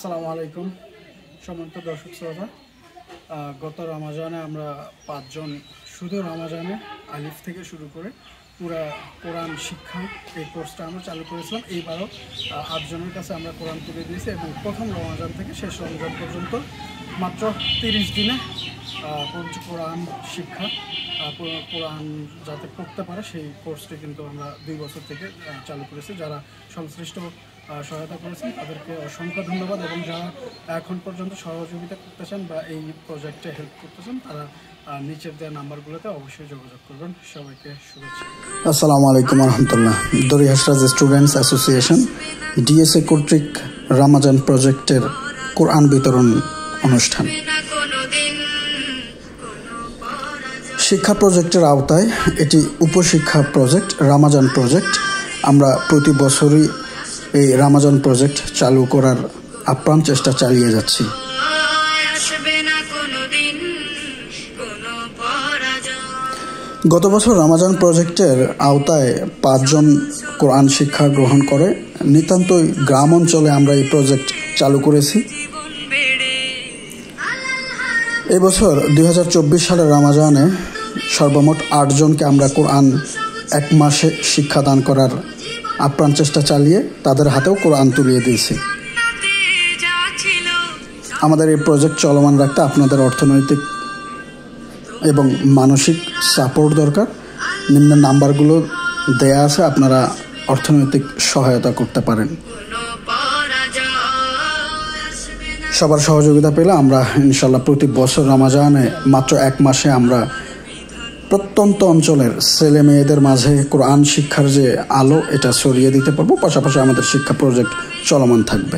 আসসালামু আলাইকুম সম্মানিত দর্শক শ্রোতা। গত রমাজানে আমরা 5 জন শুধু রমাজানে আলিফ থেকে শুরু করে পুরা কোরআন শিক্ষা এই কোর্সটা আমরা চালু করেছিলাম। এইবারও 8 জনের কাছে আমরা কোরআন তুলে দিয়েছি এবং প্রথম রমাজান থেকে শেষ রমজান পর্যন্ত মাত্র 30 দিনে কোরআন শিক্ষা কোরআন যাতে পড়তে পারে সেই কোর্সটি কিন্তু আমরা 2 বছর থেকে চালু করেছি। যারা সংশ্লিষ্ট সহায়তা করেছেন তাদেরকে অসংখ্য ধন্যবাদ এবং যারা এখন পর্যন্ত সহযোগিতা করতেছেন বা এই প্রজেক্টে হেল্প করতেছেন তারা নিচের দেওয়া নাম্বারগুলোতে অবশ্যই যোগাযোগ করবেন। সবাইকে শুভেচ্ছা। আসসালামু আলাইকুম রহমতুল্লাহ। দরিহাসরাজ স্টুডেন্টস অ্যাসোসিয়েশন ডিএসএ কর্তৃক রমাজান প্রজেক্টের কোরআন বিতরণ অনুষ্ঠান শিক্ষা প্রজেক্টের আওতায় এটি উপশিক্ষা প্রজেক্ট রমাজান প্রজেক্ট। আমরা প্রতি বছরই এই রমাজান প্রজেক্ট চালু করার আপ্রাণ চেষ্টা চালিয়ে যাচ্ছি। গত বছর রমাজান প্রজেক্টের আওতায় 5 জন কোরআন শিক্ষা গ্রহণ করে নিতান্তই গ্রাম অঞ্চলে আমরা এই প্রজেক্ট চালু করেছি। এবছর 2024 সালের রমাজানে সর্বমোট 8 জনকে আমরা কোরআন 1 মাসে শিক্ষাদান করার আপ্রাণ চেষ্টা চালিয়ে তাদের হাতেও কোরআন তুলিয়ে দিয়েছি। আমাদের এই প্রজেক্ট চলমান রাখতে আপনাদের অর্থনৈতিক এবং মানসিক সাপোর্ট দরকার। নিম্ন নাম্বারগুলো দেয়া আছে, আপনারা অর্থনৈতিক সহায়তা করতে পারেন। সবার সহযোগিতা পেলে আমরা ইনশাল্লাহ প্রতি বছর রমাজানে মাত্র 1 মাসে আমরা প্রত্যন্ত অঞ্চলের ছেলে মেয়েদের মাঝে কোরআন শিক্ষার যে আলো এটা ছড়িয়ে দিতে পারবো। পাশাপাশি আমাদের শিক্ষা প্রজেক্ট চলমান থাকবে।